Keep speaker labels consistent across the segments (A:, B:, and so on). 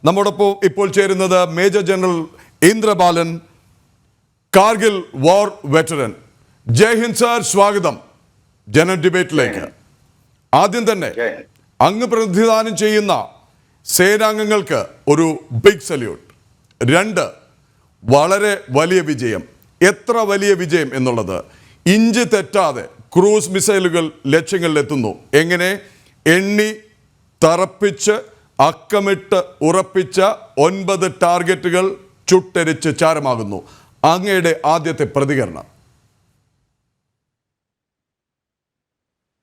A: നമ്മോടൊപ്പം ഇപ്പോൾ ചേരുന്നത് മേജർ ജനറൽ ഇന്ദ്രബാലൻ, കാർഗിൽ വാർ വെറ്ററൻ. ജയ് ഹിന്ദ് സാർ, സ്വാഗതം ജനറൽ ഡിബേറ്റിലേക്ക്. ആദ്യം തന്നെ അങ്ങ് പ്രതിനിധാനം ചെയ്യുന്ന സേനാംഗങ്ങൾക്ക് ഒരു ബിഗ് സല്യൂട്ട്. 2, വളരെ വലിയ വിജയം. എത്ര വലിയ വിജയം എന്നുള്ളത്, ഇഞ്ച് തെറ്റാതെ ക്രൂസ് മിസൈലുകൾ ലക്ഷ്യങ്ങളിലെത്തുന്നു. എങ്ങനെ എണ്ണി തറപ്പിച്ച് അക്കമിട്ട് ഉറപ്പിച്ച 9 ടാർഗറ്റുകൾ ചുട്ടരിച്ച് ചാരമാകുന്നു. അങ്ങയുടെ ആദ്യത്തെ പ്രതികരണം?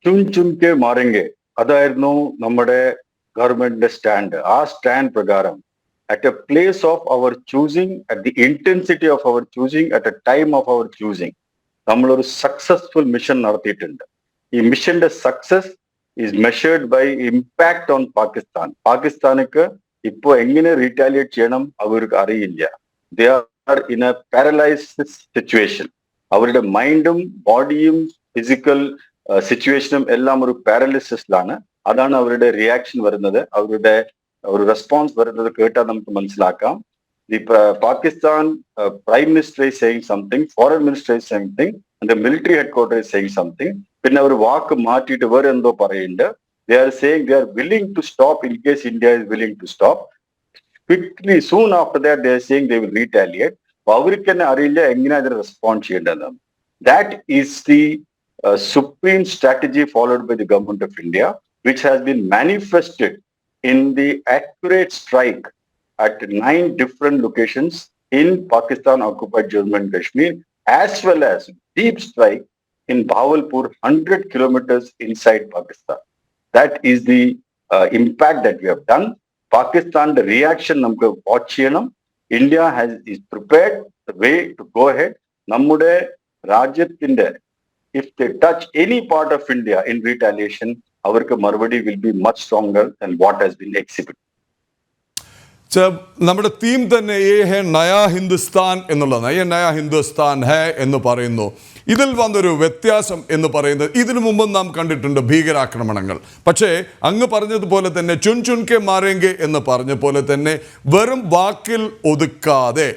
B: ചുൻ ചുൻ കെ മാറെങ്കെ അതായിരുന്നു നമ്മുടെ ഗവൺമെന്റിന്റെ സ്റ്റാൻഡ്. ആ സ്റ്റാൻഡ് പ്രകാരം at a place of our choosing, at the intensity of our choosing, at a time of our choosing നമ്മളൊരു സക്സസ്ഫുൾ മിഷൻ നടത്തിയിട്ടുണ്ട്. ഈ മിഷന്റെ success is measured by impact on Pakistan. പാകിസ്ഥാനിക്ക് ഇപ്പോ എങ്ങനെ റീറ്റാലിയേറ്റ് ചെയ്യണം അവർക്ക് അറിയില്ല. They are in a paralysed situation. അവരുടെ മൈൻഡും ബോഡിയും ഫിസിക്കൽ സിറ്റുവേഷനും എല്ലാം ഒരു പാരലിസിസിലാണ്. അതാണ് അവരുടെ റിയാക്ഷൻ വരുന്നത്, അവരുടെ ഒരു റെസ്പോൺസ് വരുന്നത് കേട്ടാൽ നമുക്ക് മനസ്സിലാക്കാം. The Pakistan prime minister is saying something, foreign minister is something, and military head quarter is saying something. പിന്നെ അവർ വാക്ക് മാറ്റിയിട്ട് വേറെ എന്തോ പറയുന്നുണ്ട്. They are saying they are willing to stop in case India is willing to stop. Quickly soon after that they are saying they will retaliate. അവർക്ക് തന്നെ അറിയില്ല എങ്ങനെ അതിന് റെസ്പോണ്ട് ചെയ്യേണ്ടതെന്ന്. That is the supreme strategy followed by the government of India, which has been manifested in the accurate strike at 9 different locations in Pakistan occupied Jammu and Kashmir, as well as deep strike in Bahawalpur, 100 kilometers inside Pakistan. That is the impact that we have done. Pakistan, the reaction namku watch cheyanam. India is prepared the way to go ahead. Nammude rajyathinte if they touch any part of India in retaliation, our marvadi will be much stronger than what has been exhibited.
A: നമ്മുടെ theme തന്നെ ഏ ഹെ നയാ ഹിന്ദുസ്ഥാൻ എന്നുള്ളതാണ്. ഏ നയാ ഹിന്ദുസ്ഥാൻ ഹേ എന്ന് പറയുന്നു. ഇതിൽ വന്നൊരു വ്യത്യാസം എന്ന് പറയുന്നത്, ഇതിനു മുമ്പ് നാം കണ്ടിട്ടുണ്ട് ഭീകരാക്രമണങ്ങൾ. പക്ഷേ അങ്ങ് പറഞ്ഞതുപോലെ തന്നെ ചുൻ ചുൻ കെ മാറേങ്കെ എന്ന് പറഞ്ഞ പോലെ തന്നെ വെറും വാക്കിൽ ഒതുക്കാതെ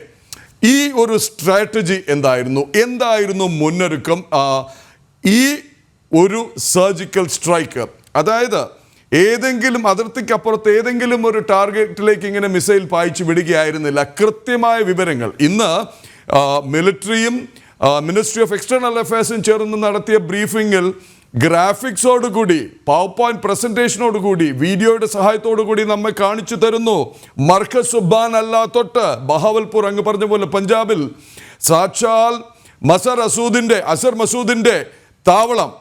A: ഈ ഒരു സ്ട്രാറ്റജി എന്തായിരുന്നു മുന്നൊരുക്കം? ഈ ഒരു സർജിക്കൽ സ്ട്രൈക്ക്, അതായത് ഏതെങ്കിലും അതിർത്തിക്കപ്പുറത്ത് ഏതെങ്കിലും ഒരു ടാർഗറ്റിലേക്ക് ഇങ്ങനെ മിസൈൽ പായിച്ചു വിടുകയായിരുന്നില്ല. കൃത്യമായ വിവരങ്ങൾ ഇന്ന് മിലിറ്ററിയും മിനിസ്ട്രി ഓഫ് എക്സ്റ്റേണൽ അഫയേഴ്സും ചേർന്ന് നടത്തിയ ബ്രീഫിങ്ങിൽ ഗ്രാഫിക്സോടുകൂടി, പവർ പോയിന്റ് പ്രസന്റേഷനോടുകൂടി, വീഡിയോയുടെ സഹായത്തോടുകൂടി നമ്മെ കാണിച്ചു തരുന്നു. മർക്കസ് സുബാൻ അല്ല തൊട്ട് ബഹാവൽപൂർ, അങ്ങ് പറഞ്ഞ പോലെ പഞ്ചാബിൽ സാക്ഷാൽ അസർ മസൂദിന്റെ താവളം,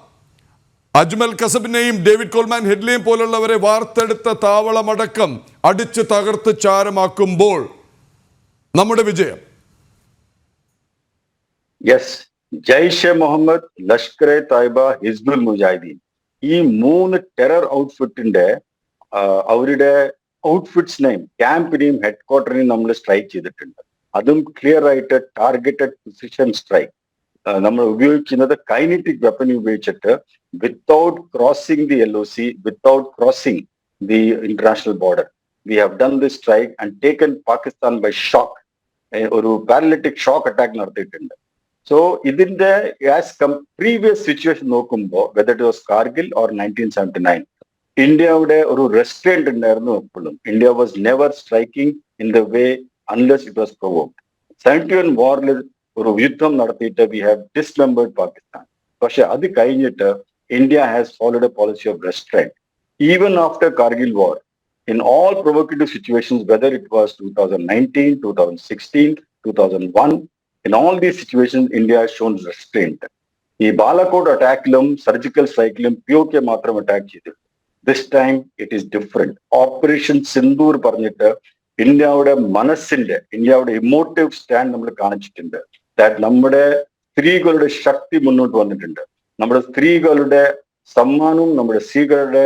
A: അജ്മൽ കസബിനെയും ഡേവിഡ് കോൾമാൻ ഹെഡ്ലിയെയും പോലുള്ളവരെ വാർത്തെടുത്ത താവളമടക്കം അടിച്ച് തകർത്ത് ചാരമാക്കുമ്പോൾ നമ്മുടെ വിജയം.
B: യെസ്, ജയ്ഷെ മുഹമ്മദ്, ലഷ്കർ-എ തയ്ബ, ഹിസ്ബുൽ മുജാഹിദീൻ, ഈ 3 ടെറർ ഔട്ട്ഫിറ്റിന്റെ അവരുടെ ഔട്ട്ഫിറ്റ്സിനെയും ക്യാമ്പിനെയും ഹെഡ് ക്വാർട്ടറിനെയും നമ്മൾ സ്ട്രൈക്ക് ചെയ്തിട്ടുണ്ട്. അതും ക്ലിയർ ആയിട്ട് ടാർഗറ്റഡ് പ്രിസിഷൻ സ്ട്രൈക്ക്. നമ്മൾ ഉപയോഗിക്കുന്നത് കൈനറ്റിക് വെപ്പൺ ഉപയോഗിച്ചിട്ട് without crossing the LOC, without crossing the international border. We have done this strike and taken Pakistan by shock. ഒരു പാരലിറ്റിക് ഷോക്ക് അറ്റാക്ക് നടത്തിയിട്ടുണ്ട്. സോ ഇതിന്റെ പ്രീവിയസ് സിറ്റുവേഷൻ നോക്കുമ്പോൾ, whether it was Kargil or 1979, ഇന്ത്യയുടെ ഒരു restraint ഉണ്ടായിരുന്നു എപ്പോഴും. India was never striking in the way unless it was provoked. 71 വാറിൽ ഒരു യുദ്ധം നടത്തിയിട്ട് വി ഹാവ് ഡിസ്മെമ്പേർഡ് പാകിസ്ഥാൻ. പക്ഷെ അത് കഴിഞ്ഞിട്ട് India has followed a policy of restraint. Even after Kargil war, in all provocative situations, whether it was 2019, 2016, 2001, in all these situations India has shown restraint. ഈ Balakot അറ്റാക്കിലും surgical സ്ട്രൈക്കിലും POK മാത്രം attack ചെയ്തു. This time it is different. Operation Sindoor പറഞ്ഞിട്ട് ഇന്ത്യയുടെ ഇന്ത്യയുടെ emotive stand നമ്മൾ കാണിച്ചിട്ടുണ്ട്. That നമ്മുടെ സ്ത്രീകളുടെ ശക്തി മുന്നോട്ട് വന്നിട്ടുണ്ട്. നമ്മുടെ സ്ത്രീകളുടെ സമ്മാനവും നമ്മുടെ സ്ത്രീകളുടെ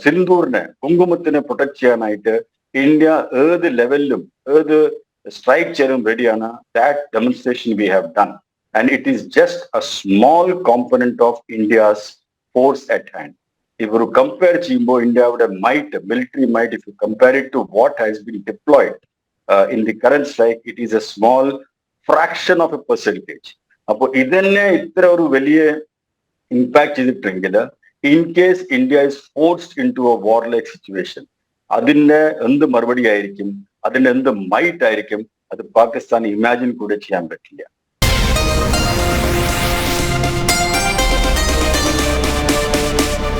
B: സിന്ദൂറിനെ, കുങ്കുമത്തിനെ പ്രൊട്ടക്ട് ചെയ്യാനായിട്ട് ഇന്ത്യ ഏത് ലെവലിലും ഏത് strike cherum ready ana. That demonstration we have done, and it is just a small component of India's force at hand. ഇവർ കമ്പയർ ചെയ്യുമ്പോൾ ഇന്ത്യയുടെ might, military might, if you compare it to what has been deployed in the current strike, it is a small fraction of a percentage. അപ്പോൾ ഇതന്നെ ഇത്ര ഒരു വലിയ impact ചെയ്തിട്ടുണ്ടെങ്കിൽ, in case India is forced into a warlike situation, അതിന്റെ എന്ത് മറുപടി ആയിരിക്കും, അതിന്റെ എന്ത് മൈറ്റ് ആയിരിക്കും, അത് പാകിസ്ഥാൻ ഇമാജിൻ കൂടെ ചെയ്യാൻ പറ്റില്ല.